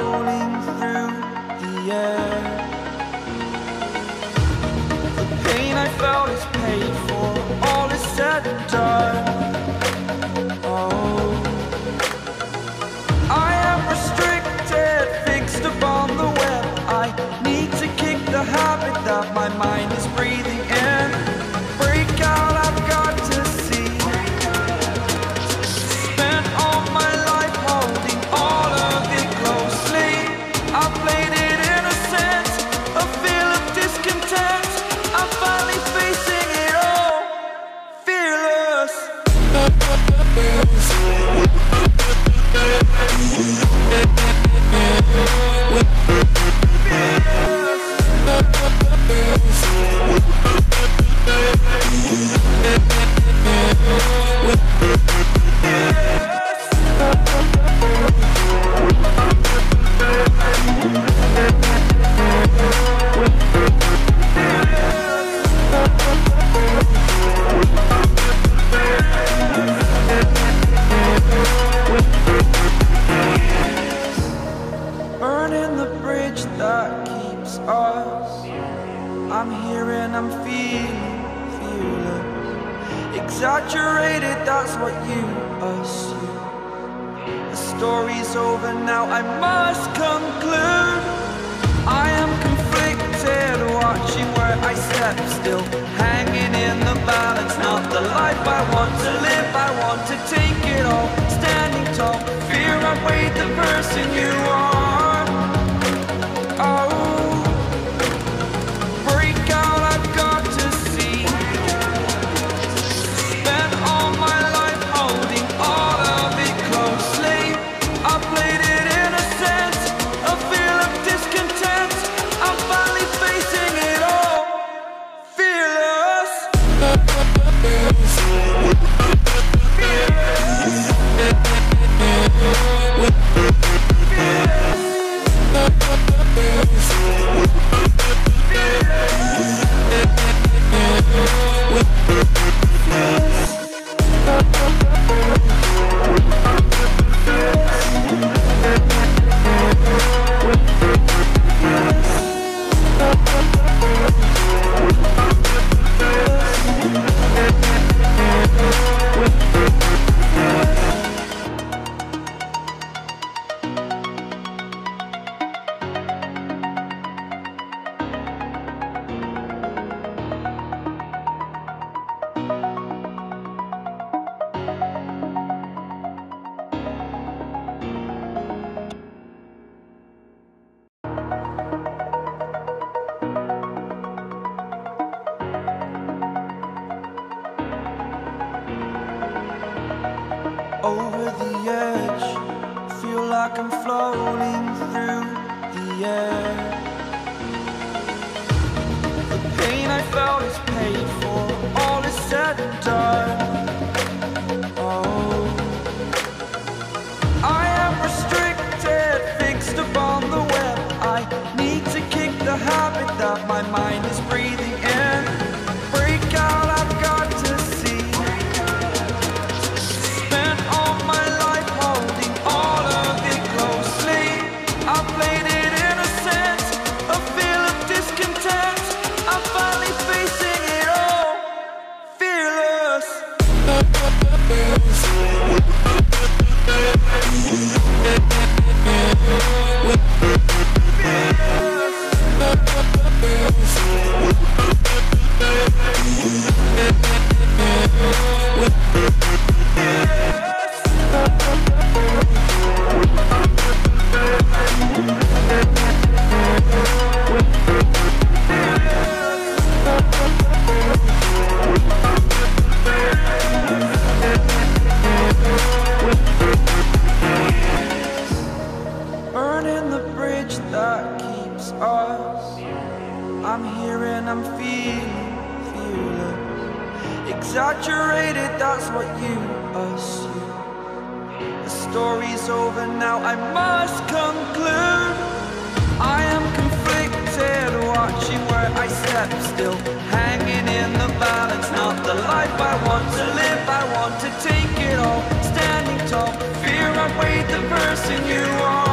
floating through the air. The pain I felt is paid for, all is said and done. Oh, I am restricted, fixed upon the web. I need to kick the habit that my mind is breathing in. Break out, I've got to see. Spent all my life holding all of it closely. I played it innocent, a feel of discontent. I'm finally facing it all, fearless. Burning the bridge that keeps us. I'm here and I'm feeling fearless. Exaggerated, that's what you assume. The story's over now, I must conclude. I am conflicted, watching where I step still, hanging in the balance. Not the life I want to live, I want to take it all. Standing tall, fear I weighed the person you are. Oh, break out, I've got to see. Spent all my life holding all of it closely. I played it innocent, a feel of discontent. I'm finally facing it all, fearless. Over the edge, feel like I'm floating through the air. The pain I felt is paid for, all is said and done. Oh, I am restricted, fixed upon the web. I need to kick the habit that my mind is breathing in. Break out, I've got to see. Spent all my life holding all of it closely. I played it innocent, a feel of discontent. I'm finally facing it all, fearless. Burning the bridge that keeps us. I'm here and I'm feeling fearless. Exaggerated, that's what you assume. The story's over now, I must conclude. I am conflicted, watching where I step still, hanging in the balance. Not the life I want to live, I want to take it all. Standing tall, fear I weighed the person you are.